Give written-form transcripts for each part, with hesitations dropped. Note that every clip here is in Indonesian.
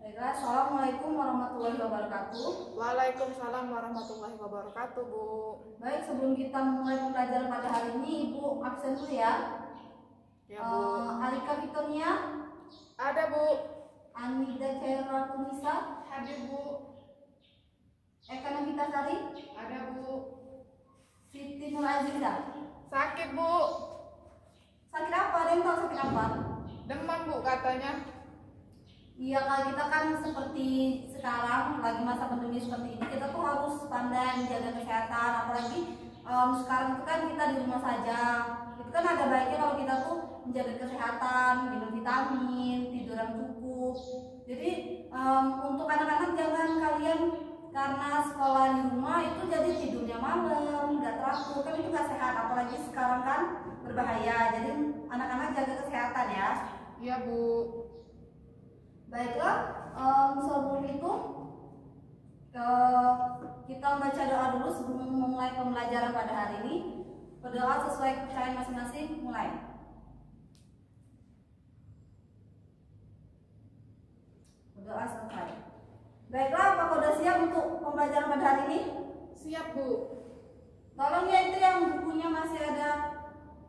Baiklah, Assalamualaikum warahmatullahi wabarakatuh. Waalaikumsalam warahmatullahi wabarakatuh, Bu. Baik, sebelum kita mulai pembelajaran pada hari ini, Ibu absen dulu ya. Ya, Bu. Alika Fitonia, Ada, Bu. Anida Caira Tunisa, Hadir, Bu. Eka Navita Sari, Ada, Bu. Siti Nur Aziza. Sakit, Bu. Sakit apa? Ada yang tahu sakit apa? Demam, Bu, katanya. Iya, kalau kita kan seperti sekarang lagi masa pandemi seperti ini, kita tuh harus pandai menjaga kesehatan. Apalagi sekarang itu kan kita di rumah saja. Itu kan ada baiknya kalau kita tuh menjaga kesehatan, minum vitamin, tidur yang cukup. Jadi untuk anak-anak jangan kalian karena sekolah di rumah itu jadi tidurnya malam, nggak teratur, kan itu nggak sehat. Apalagi sekarang kan berbahaya. Jadi anak-anak jaga kesehatan ya. Iya, Bu. Baiklah, sebelum itu kita membaca doa dulu sebelum memulai pembelajaran pada hari ini. Berdoa sesuai kepercayaan masing-masing. Mulai. Berdoa selesai. Baiklah, apakah sudah siap untuk pembelajaran pada hari ini? Siap, Bu. Tolong ya, itu yang bukunya masih ada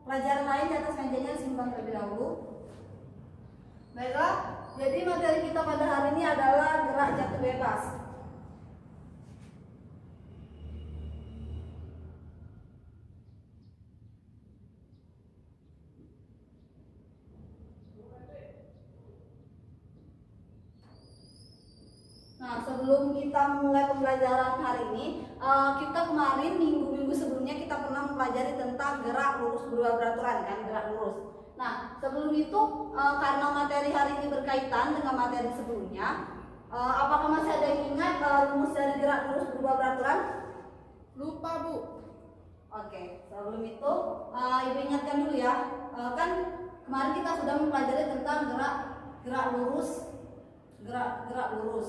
pelajaran lain di atas mejanya simpan terlebih dahulu. Baiklah, jadi materi kita pada hari ini adalah gerak jatuh bebas. Nah, sebelum kita mulai pembelajaran hari ini, kita kemarin minggu-minggu sebelumnya kita pernah mempelajari tentang gerak lurus berubah beraturan, kan, gerak lurus. Nah, sebelum itu karena materi hari ini berkaitan dengan materi sebelumnya, apakah masih ada yang ingat rumus dari gerak lurus berubah beraturan? Lupa, Bu. Oke, sebelum itu Ibu ingatkan dulu ya. Kan kemarin kita sudah mempelajari tentang gerak lurus, gerak lurus.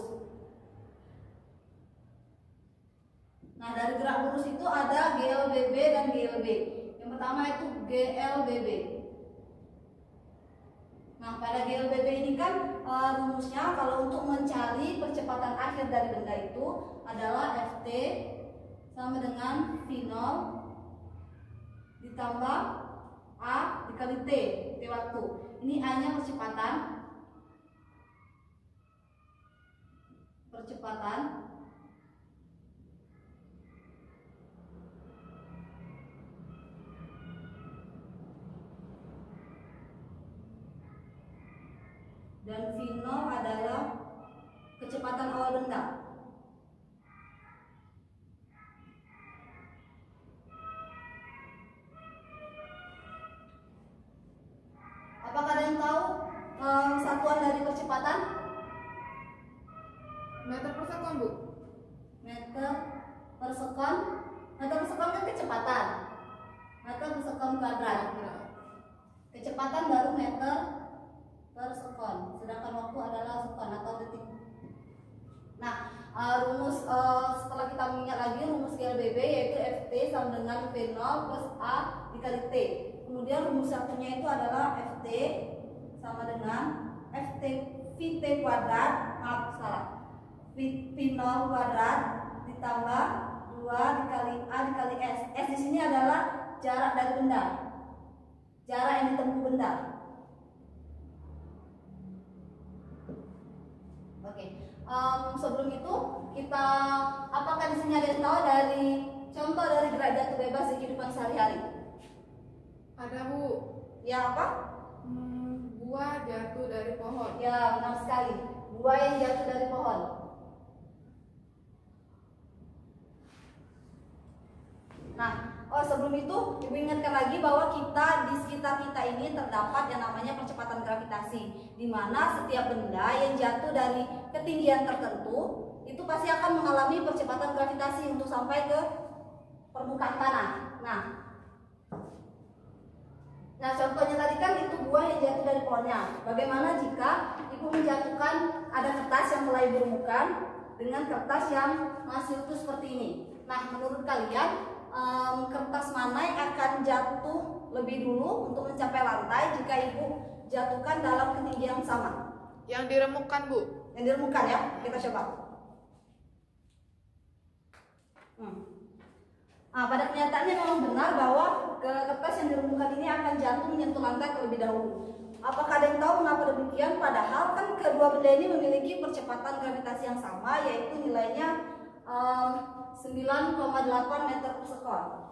Nah, dari gerak lurus itu ada GLBB dan GLB. Yang pertama itu GLBB. Nah, pada GLBB ini kan rumusnya kalau untuk mencari percepatan akhir dari benda itu adalah Ft sama dengan V0 ditambah A dikali T waktu. Ini A-nya percepatan dan V0 adalah kecepatan awal benda. Apakah ada yang tahu satuan dari percepatan? Meter per sekon, Bu. Meter per sekon. Meter per sekon kan kecepatan. Meter per sekon kuadrat. Kecepatan baru meter per sekon, sedangkan waktu adalah sekon atau detik. Nah, rumus setelah kita mengingat lagi rumus GLBB yaitu Ft sama dengan V0 plus A dikali T. Kemudian rumus satunya itu adalah Ft sama dengan Ft Vt kuadrat, maaf salah, V0 kuadrat ditambah 2 dikali A dikali S. S di sini adalah jarak dari benda, jarak yang ditempuh benda. Sebelum itu kita, apakah di sini ada yang tahu dari contoh dari gerak jatuh bebas di kehidupan sehari-hari? Ada, Bu. Ya, apa? Buah jatuh dari pohon. Ya, benar sekali. Buah yang jatuh dari pohon. Nah, sebelum itu Ibu ingatkan lagi bahwa kita di sekitar kita ini terdapat yang namanya percepatan gravitasi, di mana setiap benda yang jatuh dari ketinggian tertentu itu pasti akan mengalami percepatan gravitasi untuk sampai ke permukaan tanah. Nah, contohnya tadi kan itu buah yang jatuh dari pohonnya. Bagaimana jika Ibu menjatuhkan ada kertas yang mulai berumukan dengan kertas yang masih utuh seperti ini? Nah, menurut kalian kertas mana yang akan jatuh lebih dulu untuk mencapai lantai jika Ibu jatuhkan dalam ketinggian yang sama? Yang diremukkan, Bu. yang dirumuskan ya. Kita coba. Nah, pada kenyataannya memang benar bahwa kertas yang dirumuskan ini akan jatuh menyentuh lantai terlebih dahulu. Apakah ada yang tahu mengapa demikian? Padahal kan kedua benda ini memiliki percepatan gravitasi yang sama, yaitu nilainya 9,8 meter per sekon.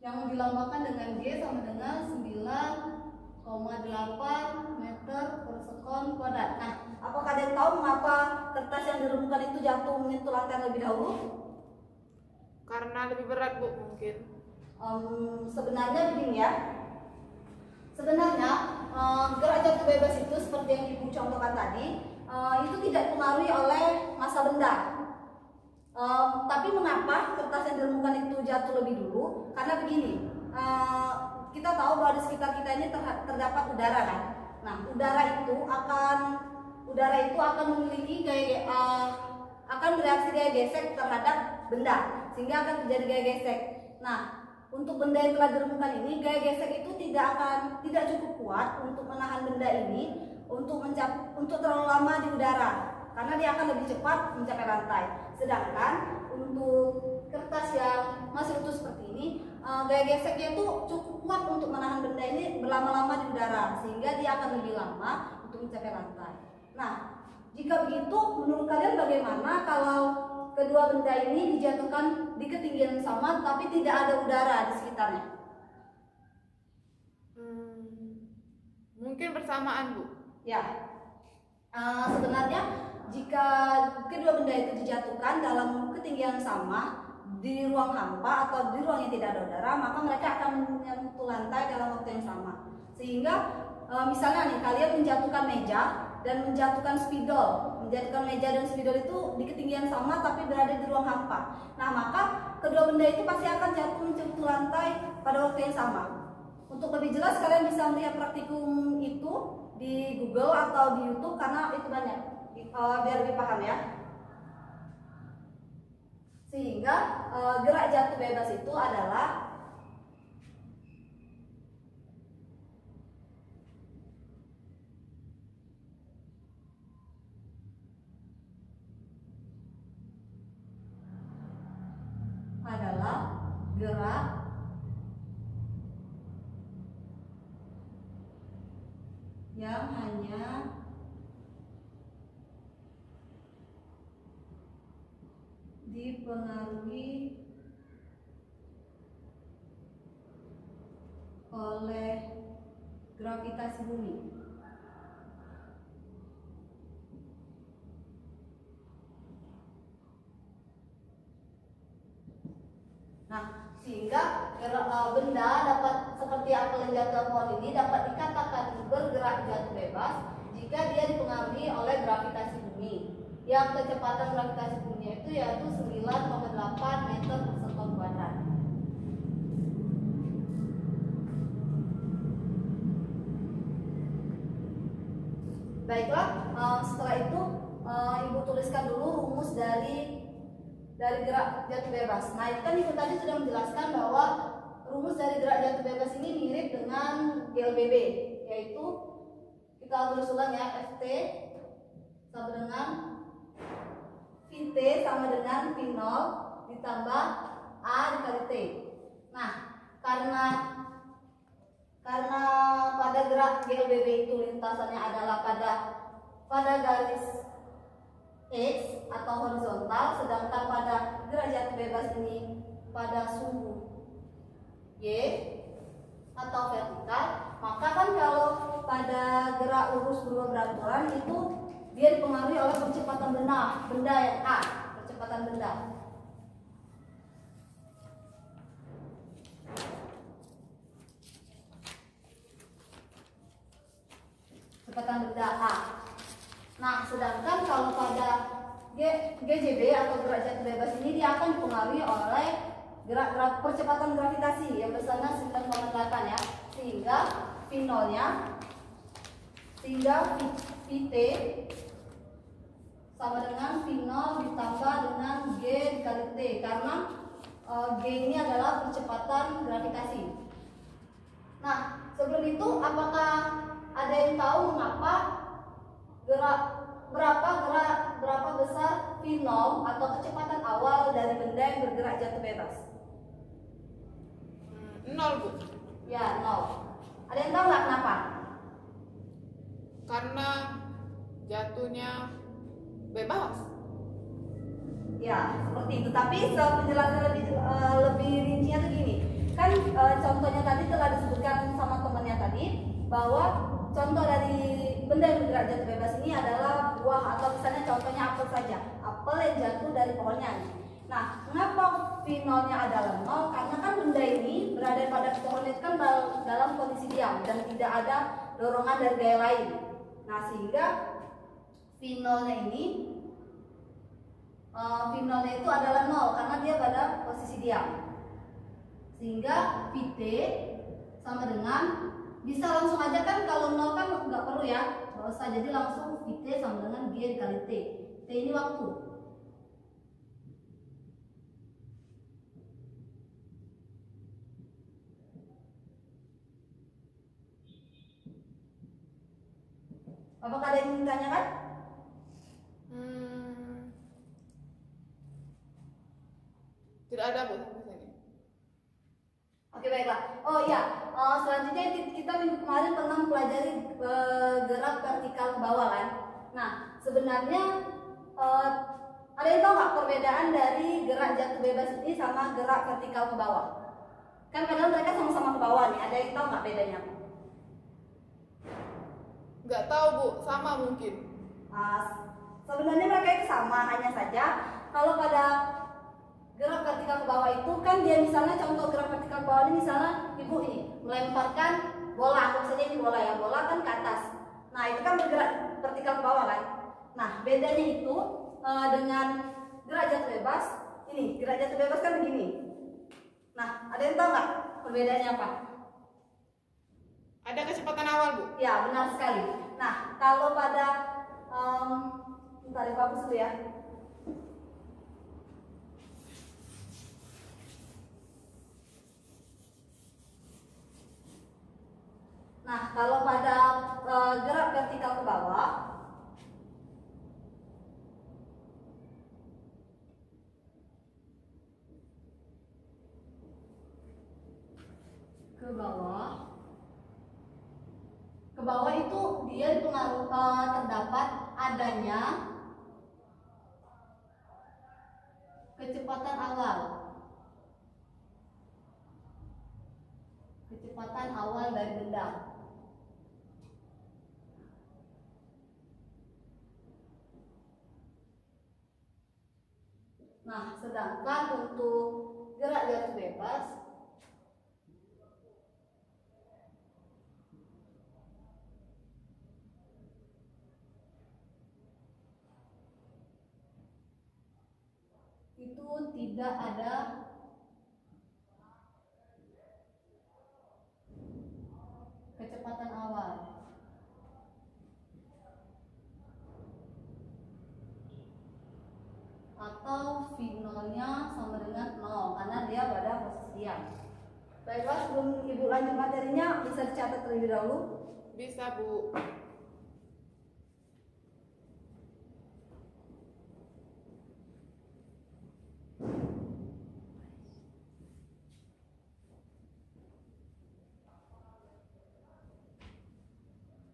Yang dilambangkan dengan G sama dengan 9,8 meter per sekon kuadrat. Nah, apakah ada yang tahu mengapa kertas yang dirumuskan itu jatuh menyentuh lantai terlebih dahulu? Karena lebih berat, Bu, mungkin. Sebenarnya begini ya. Sebenarnya gerak jatuh bebas itu seperti yang Ibu contohkan tadi, itu tidak dipengaruhi oleh massa benda. Tapi mengapa kertas yang diremukan itu jatuh lebih dulu? Karena begini, kita tahu bahwa di sekitar kita ini terdapat udara kan. Nah, udara itu akan memiliki akan bereaksi gaya gesek terhadap benda, sehingga akan terjadi gaya gesek. Nah, untuk benda yang telah diremukan ini, gaya gesek itu tidak cukup kuat untuk menahan benda ini untuk terlalu lama di udara, karena dia akan lebih cepat mencapai lantai. Sedangkan untuk kertas yang masih utuh seperti ini, gaya geseknya itu cukup kuat untuk menahan benda ini berlama-lama di udara, sehingga dia akan lebih lama untuk mencapai lantai. Nah, jika begitu, menurut kalian bagaimana kalau kedua benda ini dijatuhkan di ketinggian yang sama tapi tidak ada udara di sekitarnya? Mungkin bersamaan, Bu. Ya, sebenarnya jika kedua benda itu dijatuhkan dalam ketinggian sama di ruang hampa atau di ruang yang tidak ada udara, maka mereka akan menyentuh lantai dalam waktu yang sama. Sehingga misalnya nih, kalian menjatuhkan meja dan menjatuhkan spidol. Menjatuhkan meja dan spidol itu di ketinggian sama tapi berada di ruang hampa. Nah, maka kedua benda itu pasti akan jatuh menyentuh lantai pada waktu yang sama. Untuk lebih jelas kalian bisa melihat praktikum itu di Google atau di YouTube karena itu banyak, biar lebih paham ya. Sehingga gerak jatuh bebas itu adalah gerak yang hanya dipengaruhi oleh gravitasi bumi. Nah, sehingga benda dapat seperti apel yang jatuh pohon ini dapat dikatakan bergerak jatuh bebas jika dia dipengaruhi oleh gravitasi bumi. Yang kecepatan gravitasi bumi itu yaitu 9,8 meter per sekon kuadrat. Baiklah, setelah itu Ibu tuliskan dulu rumus dari gerak jatuh bebas. Nah, itu kan Ibu tadi sudah menjelaskan bahwa rumus dari gerak jatuh bebas ini mirip dengan GLBB, yaitu kita tulis ulang ya, Ft sama dengan Vt sama dengan V0 ditambah A dikali T. Nah, karena pada gerak GLBB itu lintasannya adalah pada garis X atau horizontal, sedangkan pada gerak jatuh bebas ini pada sumbu Y atau vertikal, maka kan kalau pada gerak lurus berubah beranturan itu dia dipengaruhi oleh percepatan benda yang A, percepatan benda. Percepatan benda A. Nah, sedangkan kalau pada GJB atau gerak jatuh bebas ini dia akan dipengaruhi oleh gerak percepatan gravitasi yang besarnya 9,8 ya, sehingga V0-nya Vt sama dengan V0 ditambah dengan G dikali T, karena G ini adalah percepatan gravitasi. Nah, sebelum itu apakah ada yang tahu mengapa berapa besar V0 atau kecepatan awal dari benda yang bergerak jatuh bebas? 0, Bu. Ya, 0. Ada yang tahu nggak kenapa? Karena jatuhnya bebas. Ya, seperti itu. Tapi penjelasan lebih rincinya tuh gini. Kan contohnya tadi telah disebutkan sama temannya tadi bahwa contoh dari benda yang bergerak jatuh bebas ini adalah buah, atau misalnya contohnya apel saja. Apel yang jatuh dari pohonnya. Nah, mengapa V0-nya adalah 0? Karena kan benda ini berada pada pohon itu kan dalam kondisi diam dan tidak ada dorongan dari gaya lain. Nah, sehingga V0-nya itu adalah 0 karena dia pada posisi diam. Sehingga Vt sama dengan, bisa langsung aja kan, kalau 0 kan nggak perlu ya, nggak usah, jadi langsung Vt sama dengan G dikali T. T ini waktu. Apakah ada yang ingin ditanyakan? Tidak ada, Bu, sampai sini. Oke, baiklah. Oh iya, selanjutnya kita minggu kemarin pernah mempelajari gerak vertikal ke bawah kan. Nah, sebenarnya ada yang tahu nggak perbedaan dari gerak jatuh bebas ini sama gerak vertikal ke bawah? Kan padahal mereka sama-sama ke bawah nih. Ada yang tahu nggak bedanya? Nggak tahu, Bu, sama mungkin. Sebenarnya mereka itu sama, hanya saja kalau pada gerak vertikal ke bawah itu kan dia misalnya, contoh gerak vertikal ke bawah ini misalnya ibu ini melemparkan bola, anggap saja ini bola ya, bola kan ke atas. Nah, itu kan bergerak vertikal ke bawah kan. Nah, bedanya itu dengan gerak jatuh bebas, ini gerak jatuh bebas kan begini. Nah, ada yang tahu nggak perbedaannya apa? Ada kecepatan awal, Bu. Ya, benar sekali. Nah, kalau pada bentar ya, hapus dulu ya. Nah, kalau pada gerak vertikal ke bawah, ke bawah itu dia terdapat adanya kecepatan awal. Kecepatan awal dari benda. Nah, sedangkan untuk gerak jatuh bebas itu tidak ada kecepatan awal. Atau V0-nya sama dengan 0 karena dia pada posisi diam. Baiklah, sebelum Ibu lanjut materinya, bisa dicatat terlebih dahulu. Bisa, Bu.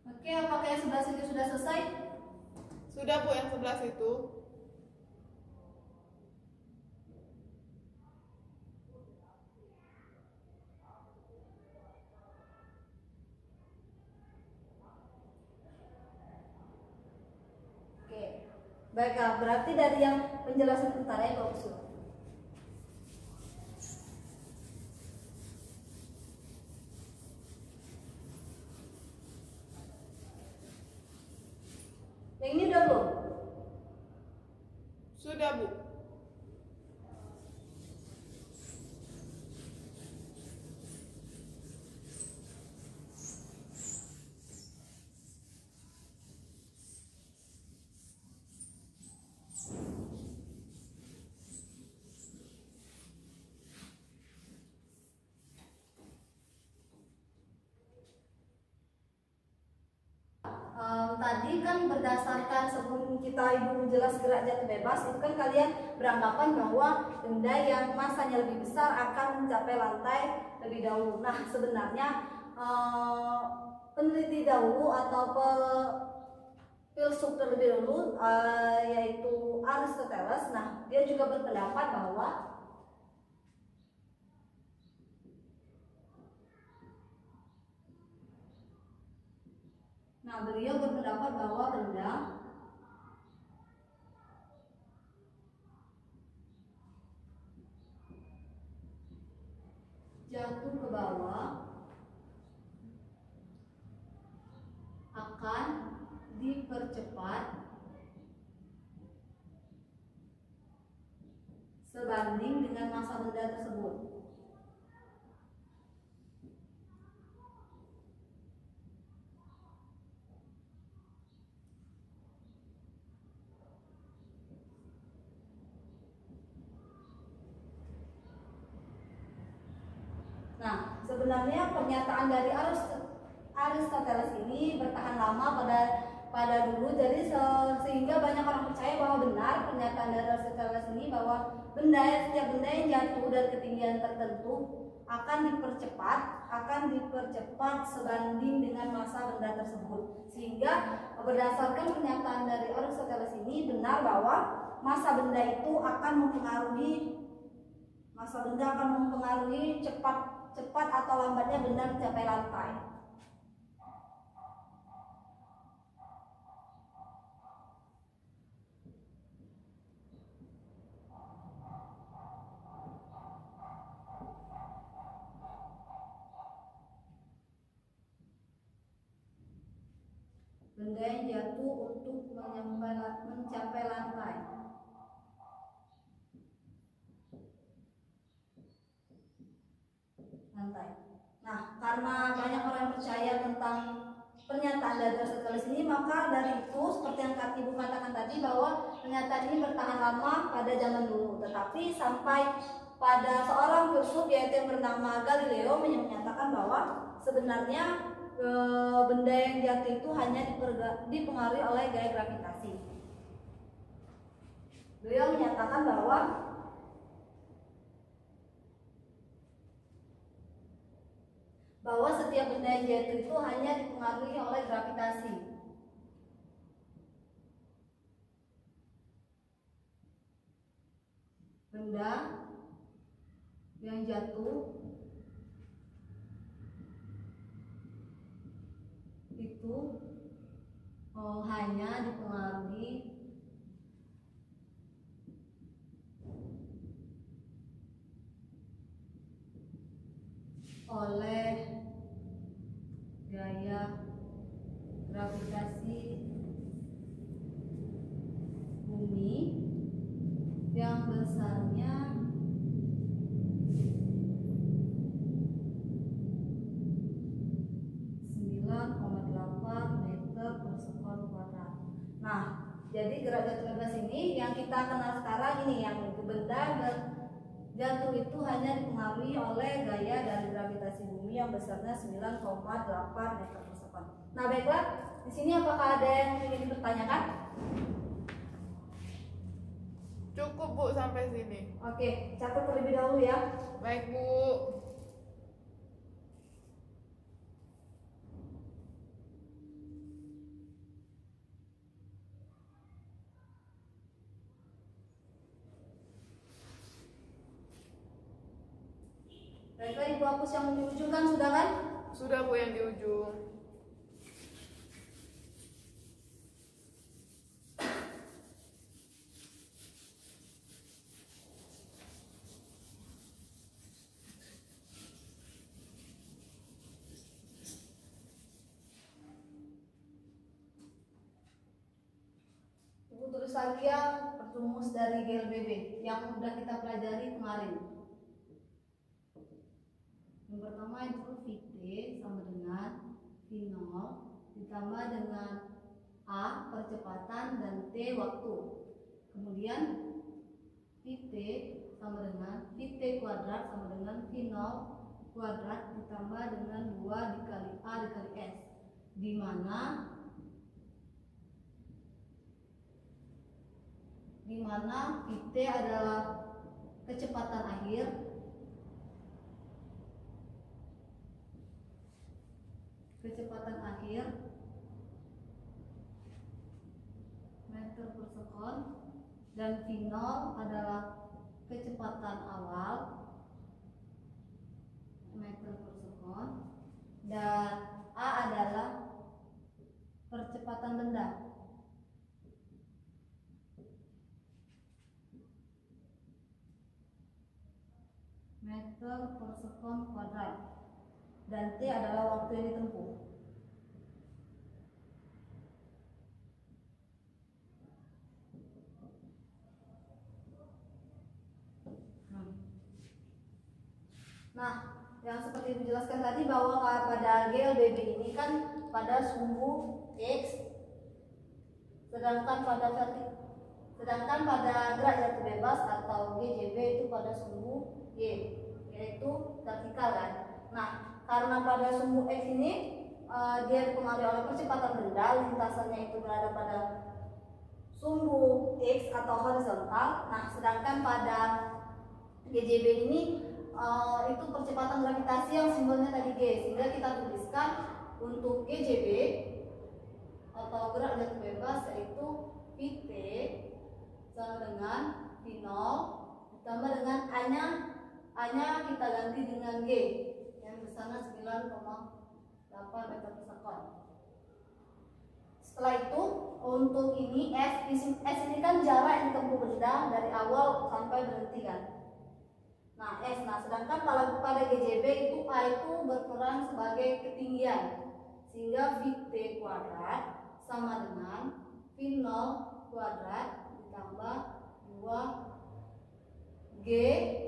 Oke, apakah yang sebelah sini sudah selesai? Sudah, Bu, yang sebelah situ. Oke, baiklah, berarti dari yang penjelasan utara ya bagus. Yang ini udah belum? Sudah, Bu. tadi kan berdasarkan sebelum kita ibu jelas gerak jatuh bebas itu kan kalian beranggapan bahwa benda yang masanya lebih besar akan mencapai lantai lebih dahulu. Nah sebenarnya peneliti dahulu atau filsuf terlebih dahulu yaitu Aristoteles. Nah dia juga berpendapat bahwa beliau berpendapat bahwa benda jatuh ke bawah akan dipercepat sebanding dengan massa benda tersebut. Nah, sebenarnya pernyataan dari Aristoteles ini bertahan lama pada dulu, jadi sehingga banyak orang percaya bahwa benar pernyataan dari Aristoteles ini bahwa setiap benda yang jatuh dari ketinggian tertentu akan dipercepat sebanding dengan massa benda tersebut. Sehingga berdasarkan pernyataan dari Aristoteles ini benar bahwa massa benda itu akan mempengaruhi cepat atau lambatnya benda mencapai lantai. Benda yang jatuh untuk mencapai lantai. Nah, karena banyak orang yang percaya tentang pernyataan dari Aristoteles ini, maka dari itu seperti yang Ibu katakan tadi bahwa pernyataan ini bertahan lama pada zaman dulu. Tetapi sampai pada seorang filsuf yaitu yang bernama Galileo menyatakan bahwa sebenarnya benda yang jatuh itu hanya dipengaruhi oleh gaya gravitasi. Beliau menyatakan bahwa setiap benda yang jatuh itu hanya dipengaruhi oleh gravitasi. Benda yang jatuh itu hanya dipengaruhi oleh gaya gravitasi bumi yang besarnya jadi gerak jatuh bebas ini yang kita kenal sekarang ini, yang benda jatuh itu hanya dipengaruhi oleh gaya dari gravitasi bumi yang besarnya 9,8 meter per sekon. Nah baiklah, di sini apakah ada yang ingin dipertanyakan? Cukup Bu sampai sini. Oke, catat terlebih dahulu ya. Baik Bu. Baiklah, Ibu hapus yang di ujung kan, sudah kan? Sudah Bu yang di ujung. Ibu tulis lagi ya rumus dari GLBB yang sudah kita pelajari kemarin. Yang pertama itu VT sama dengan V0 ditambah dengan A percepatan dan T waktu. Kemudian VT sama dengan VT kuadrat sama dengan V0 kuadrat ditambah dengan 2 dikali A dikali S, di mana di mana VT adalah kecepatan akhir, meter per sekon, dan V0 adalah kecepatan awal, meter per sekon, dan A adalah percepatan benda. Meter per sekon kuadrat, dan T adalah waktu yang ditempuh. Nah, yang seperti dijelaskan tadi bahwa pada GLBB ini kan pada sumbu X, sedangkan pada gerak jatuh bebas atau GJB itu pada sumbu Y, yaitu vertikal kan. Nah, karena pada sumbu X ini dia dipengaruhi oleh percepatan benda, lintasannya itu berada pada sumbu X atau horizontal. Nah, sedangkan pada GJB ini itu percepatan gravitasi yang simbolnya tadi G, sehingga kita tuliskan untuk GJB atau gerak jatuh bebas yaitu VT sama dengan V0 ditambah dengan A-nya kita ganti dengan G yang bersama 9,8 meter per sekon. Setelah itu untuk ini S ini kan jarak yang ditempuh benda dari awal sampai berhenti kan. Nah, sedangkan kalau pada GJB itu A itu berperan sebagai ketinggian, sehingga VT kuadrat sama dengan V0 kuadrat ditambah 2G,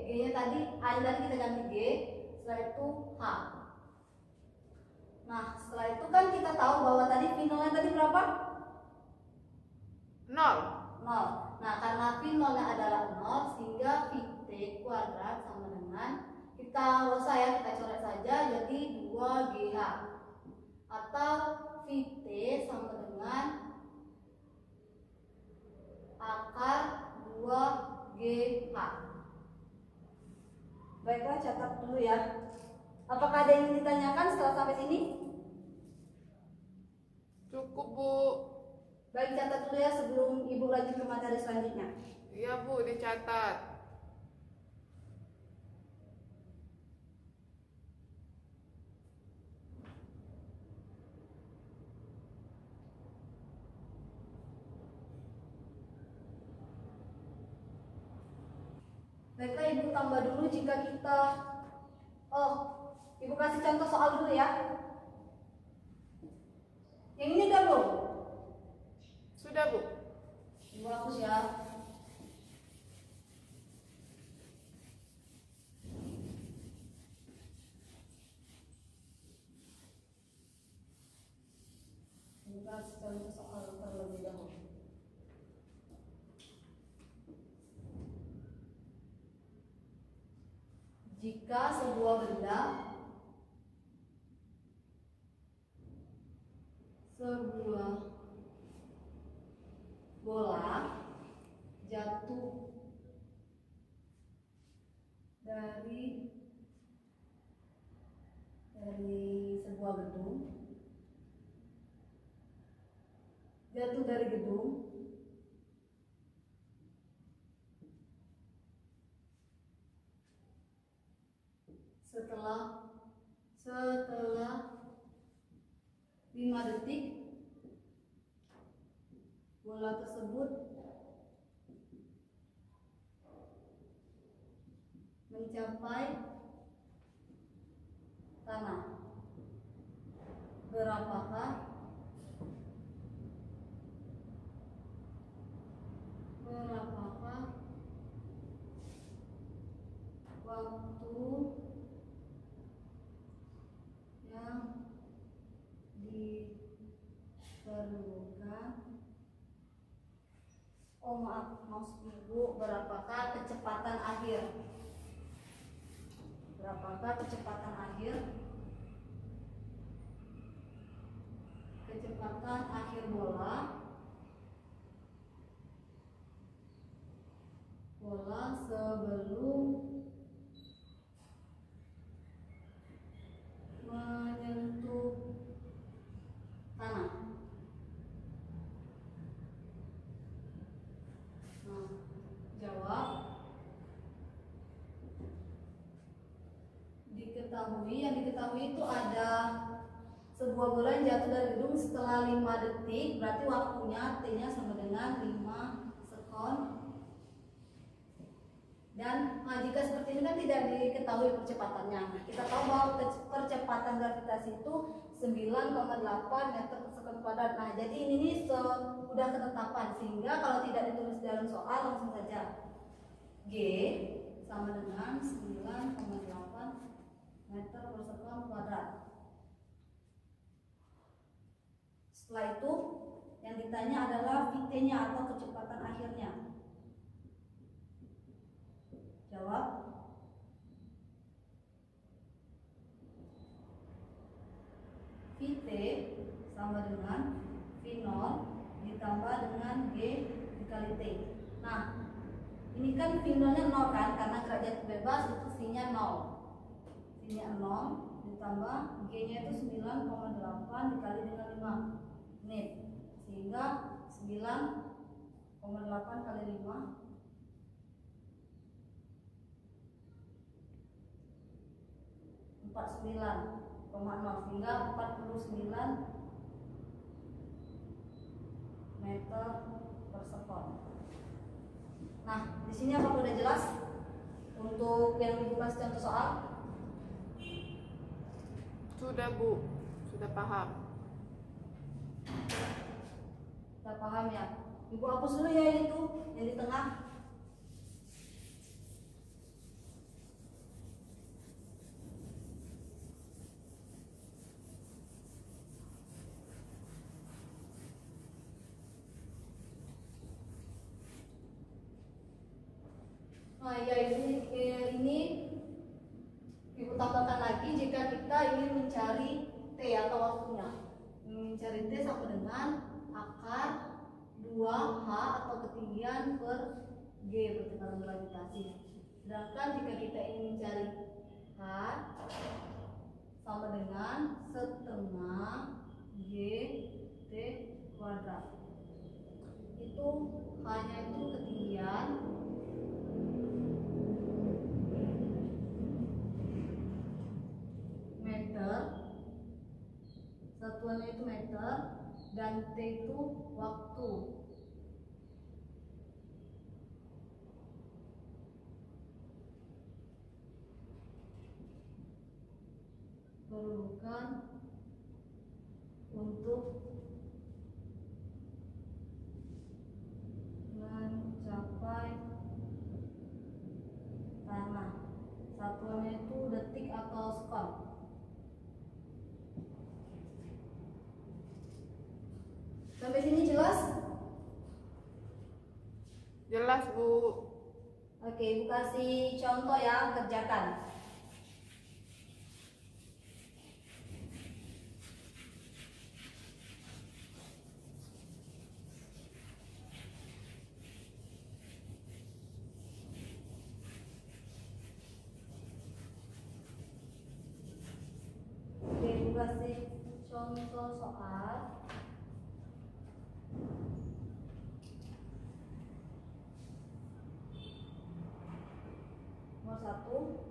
G-nya tadi, A-nya tadi kita ganti G, setelah itu H. Nah, setelah itu kan kita tahu bahwa tadi V0-nya tadi berapa? 0. Nah, karena V0-nya adalah 0, sehingga VT kuadrat sama dengan, kita coret saja jadi 2GH, atau VT sama dengan akar 2GH. Baiklah, catat dulu ya. Apakah ada yang ingin ditanyakan setelah sampai sini? Cukup, Bu. Baik, catat dulu ya sebelum Ibu lanjut ke materi selanjutnya. Iya, Bu, dicatat. Baiklah, Ibu tambah dulu jika kita Ibu kasih contoh soal dulu ya. Yang ini udah belum? Sudah, Bu. Ibu hapus ya. Ibu kasih contoh soal terlebih dahulu. Jika sebuah benda bola jatuh dari sebuah gedung, setelah 5 detik bola tersebut mencapai tanah. Berapakah waktu yang diperlukan? Maksud Ibu, berapakah kecepatan akhir? Kecepatan akhir bola bola sebelum menyentuh tanah. Nah, jawab. Yang diketahui itu ada sebuah bola yang jatuh dari gedung setelah 5 detik, berarti waktunya T-nya sama dengan 5 sekon. Dan jika seperti ini kan tidak diketahui percepatannya. Kita tahu bahwa percepatan gravitasi itu 9,8 meter per sekon kuadrat. Nah, jadi ini sudah ketetapan, sehingga kalau tidak ditulis dalam soal langsung saja G sama dengan 9,8 meter per sekon kuadrat. Setelah itu yang ditanya adalah VT-nya atau kecepatan akhirnya. Jawab. VT sama dengan V0 ditambah dengan G dikali T. Nah, ini kan V0-nya 0 kan, karena gerak jatuh bebas itu V-nya 0. V-nya 0 ditambah G-nya itu 9,8 dikali dengan 5 menit. Sehingga 9,8 kali 5 49,0, sehingga 49 meter per sekon. Nah, di sini apakah sudah jelas untuk yang Ibu kasih contoh soal? Sudah, Bu. Sudah paham. Sudah paham ya? Ibu hapus dulu ya itu yang di tengah. Nah, ya ini Ibu tambahkan lagi jika kita ingin mencari T atau waktunya. Mencari T sama dengan akar 2H atau ketinggian per G bertekanan gravitasi. Sedangkan jika kita ingin mencari H sama dengan setengah G T kuadrat. Itu H-nya itu ketinggian meter, satuannya itu meter, dan T itu waktu. Perlukan untuk mencapai tanah. Satuannya itu detik atau sekon. Sampai sini jelas? Jelas, Bu. Oke, Ibu kasih contoh ya, kerjakan. Oke, Ibu kasih contoh soal. Nomor 1.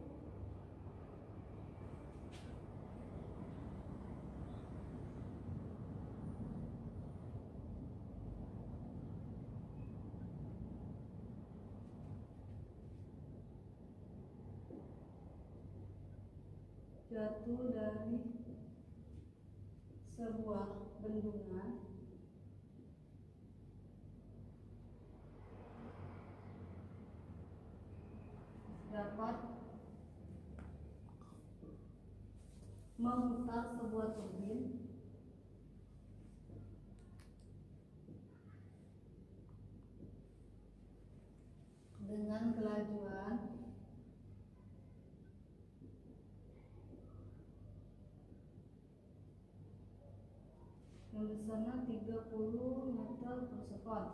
Jatuh dari sebuah bendungan dapat memutar sebuah turbin dengan kelajuan yang besarnya 30 meter per sekon.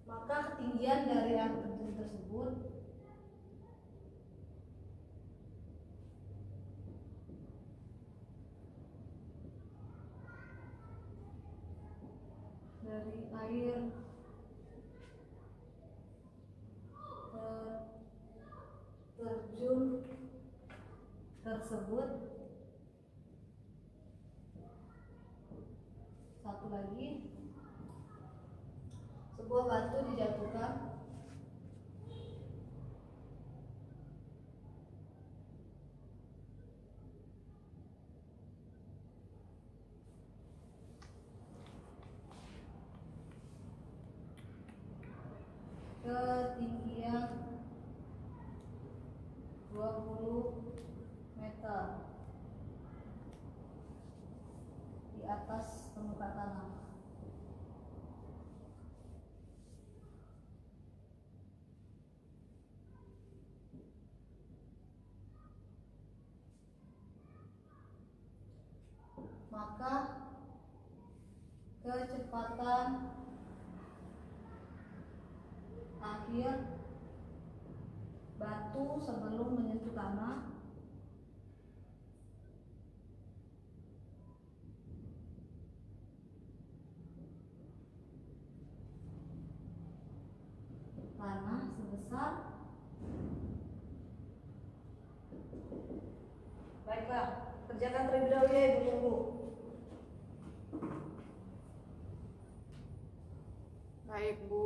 maka ketinggian dari air terjun tersebut dari air terjun tersebut. Satu lagi, sebuah batu dijatuhkan ketinggian 20 meter di atas permukaan tanah. Maka kecepatan akhir batu sebelum menyentuh tanah sebesar. Baiklah, kerjakan terlebih dahulu ya ibu-ibu. Baik, Bu.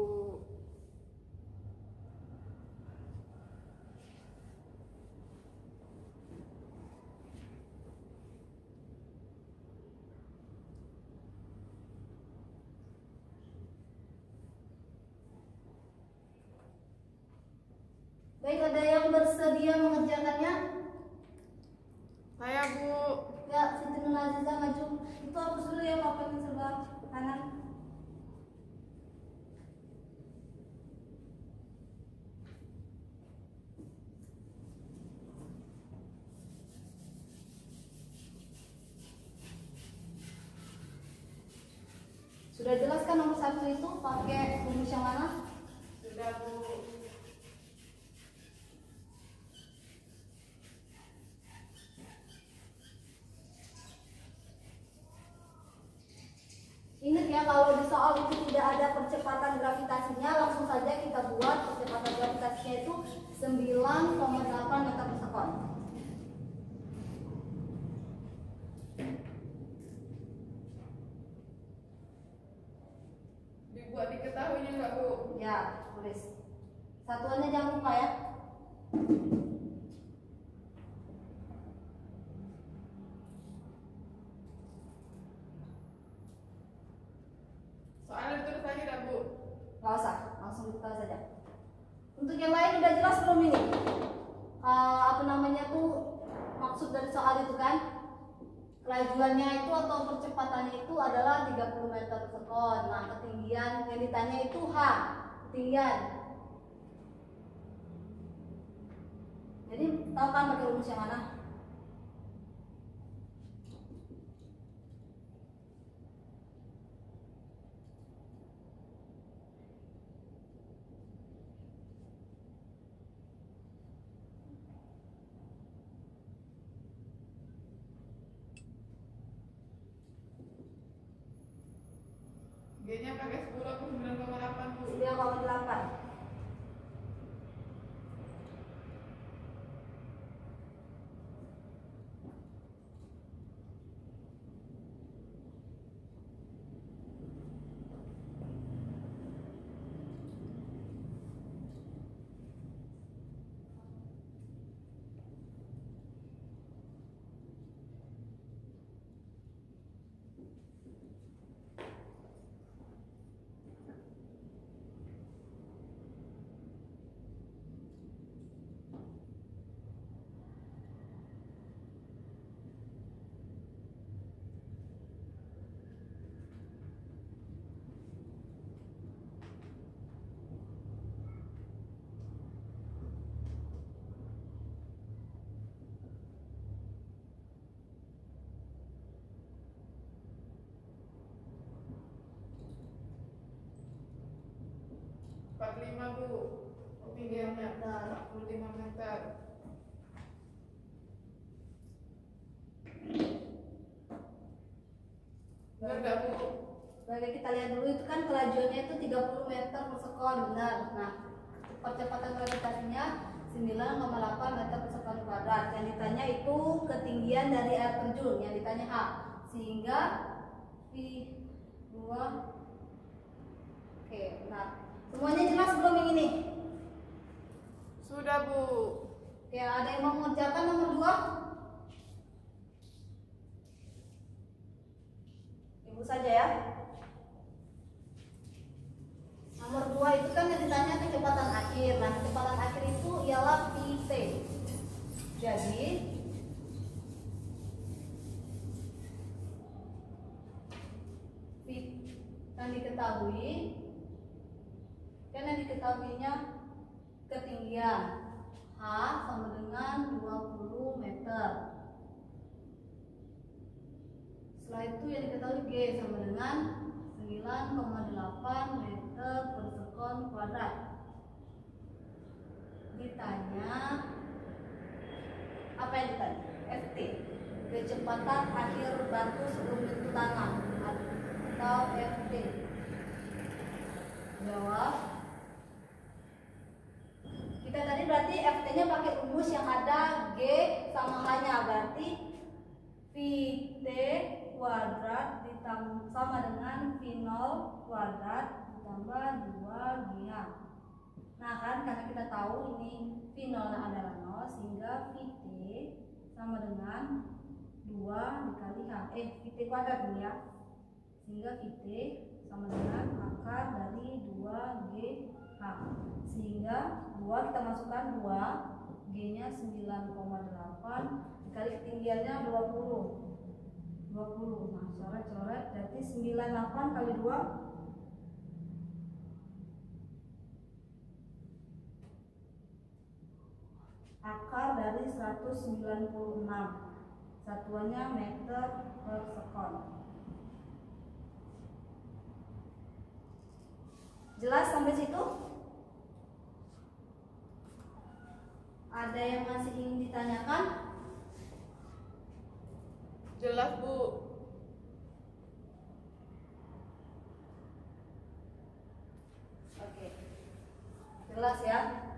Baik, ada yang bersedia mengerjakannya? Saya, Bu. Ya, Siti Nur Aziza maju. Itu hapus dulu ya papan yang sebelah kanan. Sudah jelas kan nomor 1 itu pakai rumus yang mana? Sudah, Bu. Ingat ya, kalau di soal itu tidak ada percepatan gravitasinya, langsung saja kita buat percepatan gravitasinya itu 9,8 meter per sekon. Dibuat diketahuinya nggak, Bu? Ya, tulis. Satuannya jangan lupa ya. Soalnya ditulis lagi dah, Bu. Gak usah, langsung buka saja. Untuk yang lain udah jelas belum ini? Apa namanya tuh maksud dari soal itu kan? Kelajuannya itu atau percepatannya itu adalah 30 meter per sekon. Nah, ketinggian yang ditanya itu H, ketinggian. Jadi tahu kan pakai rumus yang mana? G-nya pakai 10 atau 9,8, Bu? 9,8. Bu. Ketinggiannya 45 meter. Benar nggak Bu? Baik, kita lihat dulu itu kan kelajuannya itu 30 meter per sekon, benar. Nah, percepatan gravitasinya 9,8 meter per sekon kuadrat. Yang ditanya itu ketinggian dari air terjun, yang ditanya A. Sehingga V2. Oke, benar. Semuanya jelas belum yang ini? Sudah Bu. Oke, ada yang mau mengerjakan nomor 2? Ibu saja ya. Nomor 2 itu kan yang ditanya kecepatan akhir. Nah, kecepatan akhir itu ialah Vt. Jadi yang diketahuinya ketinggian H sama dengan 20 meter. Setelah itu yang diketahui G sama dengan 9,8 meter per sekon kuadrat. Ditanya apa yang ditanya? Ft, kecepatan akhir batu sebelum itu tanah, atau Ft. Jawab. Kita tadi berarti Ft-nya pakai rumus yang ada G sama H-nya, berarti Vt kuadrat sama dengan V0 kuadrat ditambah 2G-nya. Nah kan, karena kita tahu ini V0 adalah 0, sehingga Vt sama dengan 2 dikali H. Vt kuadrat dulu ya. Sehingga Vt sama dengan akar dari 2GH. Sehingga 2 kita masukkan 2, G-nya 9,8 dikali ketinggiannya 20. Nah, coret-coret berarti 98 kali 2 akar dari 196. Satuannya meter per sekon. Jelas sampai situ? Ada yang masih ingin ditanyakan? Jelas Bu. Oke. Jelas ya?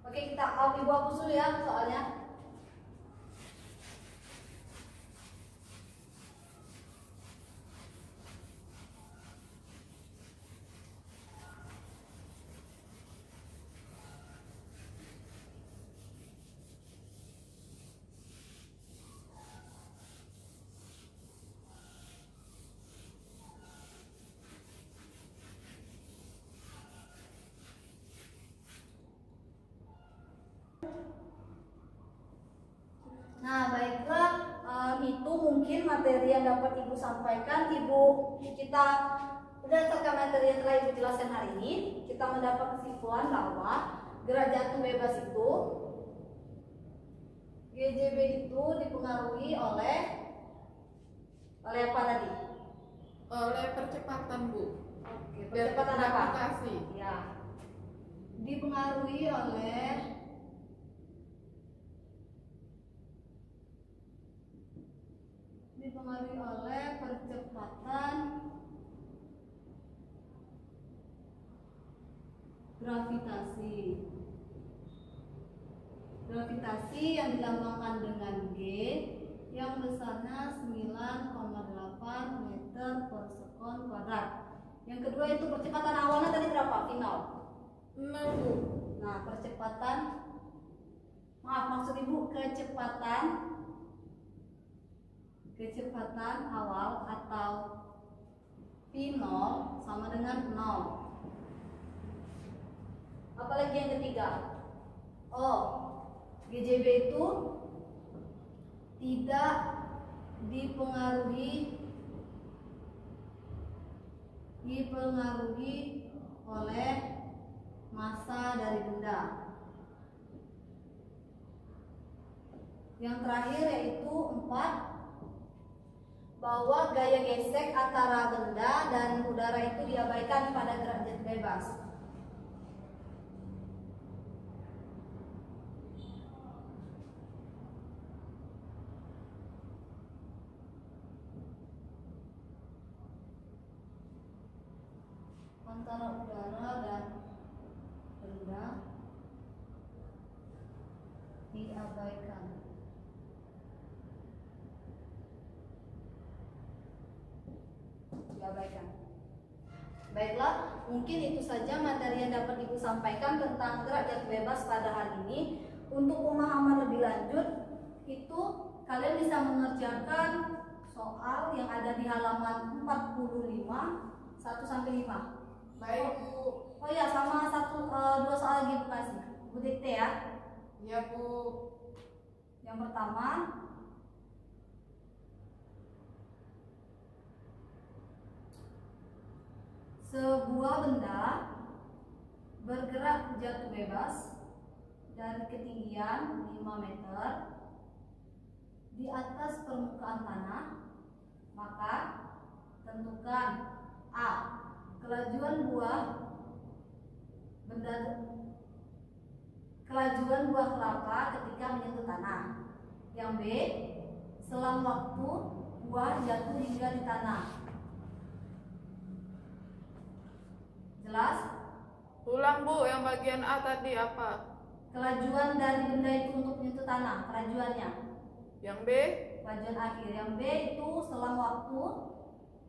Oke, kita ibu hapus dulu ya soalnya. Nah, baiklah, itu mungkin materi yang dapat Ibu sampaikan. Kita berdasarkan materi yang telah Ibu jelaskan hari ini, kita mendapat kesimpulan bahwa gerak jatuh bebas itu GJB itu dipengaruhi oleh apa tadi? Oleh percepatan Bu. Oke, percepatan apa? Gravitasi. Ya, dipengaruhi oleh percepatan gravitasi. Gravitasi yang dilambangkan dengan G yang besarnya 9,8 meter per sekon kuadrat. Yang kedua itu percepatan awalnya tadi berapa? V0. 0 Bu. Nah, maksud Ibu kecepatan awal atau V0 sama dengan 0. Apalagi yang ketiga? GJB itu tidak dipengaruhi oleh massa dari benda. Yang terakhir yaitu 4, bahwa gaya gesek antara benda dan udara itu diabaikan pada derajat bebas. Antara udara dan benda diabaikan. Baiklah, mungkin itu saja materi yang dapat Ibu sampaikan tentang derajat bebas pada hari ini. Untuk pemahaman lebih lanjut, itu kalian bisa mengerjakan soal yang ada di halaman 45 1-5. Baik, Bu. Oh ya, sama 2 soal lagi Bu kasih. Bu dikte ya. Iya, Bu. Yang pertama, sebuah benda bergerak jatuh bebas dari ketinggian 5 meter di atas permukaan tanah, maka tentukan A. Kelajuan buah kelapa ketika menyentuh tanah. Yang B. Selang waktu buah jatuh hingga di tanah. Jelas? Ulang, Bu, yang bagian A tadi apa? Kelajuan dari benda itu untuk menyentuh tanah, kelajuannya. Yang B? Kelajuan akhir. Yang B itu selang waktu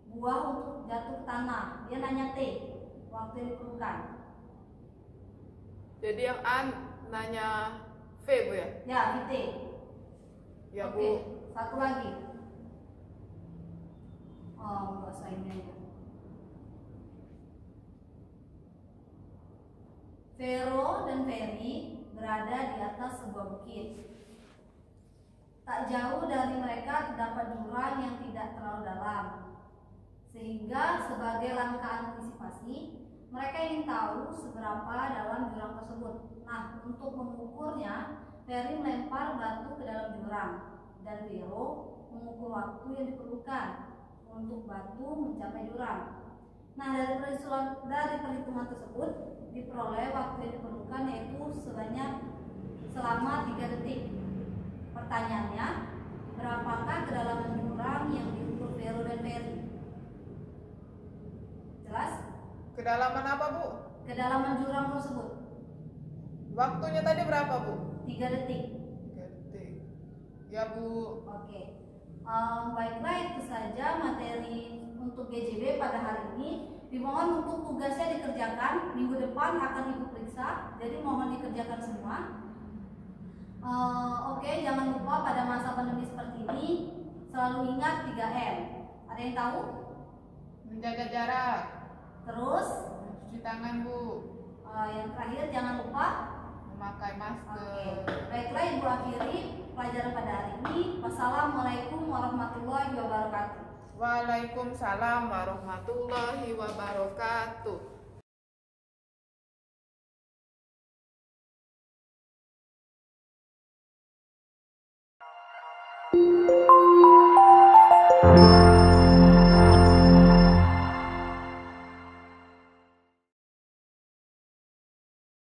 buah untuk jatuh ke tanah. Dia nanya T, waktu yang diperlukan. Jadi yang A nanya V, Bu ya? Ya, VT. Ya, Oke, Bu. satu lagi. Oh, bahasa ini aja. Vero dan Ferry berada di atas sebuah bukit. Tak jauh dari mereka terdapat jurang yang tidak terlalu dalam. Sehingga sebagai langkah antisipasi, mereka ingin tahu seberapa dalam jurang tersebut. Nah, untuk mengukurnya, Ferry melempar batu ke dalam jurang dan Vero mengukur waktu yang diperlukan untuk batu mencapai jurang. Nah, dari perhitungan tersebut diperoleh waktu yang diperlukan yaitu selama 3 detik. Pertanyaannya, berapakah kedalaman jurang yang diukur Vero dan Ferry? Jelas? Kedalaman apa, Bu? Kedalaman jurang tersebut Waktunya tadi berapa, Bu? 3 detik. 3 detik. Ya, Bu. Oke. Baiklah, itu saja materi untuk GJB pada hari ini. Dimohon untuk tugasnya dikerjakan. Minggu depan akan Ibu periksa, jadi mohon dikerjakan semua. Oke, jangan lupa pada masa pandemi seperti ini selalu ingat 3M. Ada yang tahu? Menjaga jarak. Terus Cuci tangan, Bu. yang terakhir jangan lupa Memakai masker. Oke. Baiklah, Ibu akhiri pelajaran pada hari ini. Wassalamualaikum warahmatullahi wabarakatuh. Waalaikumsalam warahmatullahi wabarakatuh.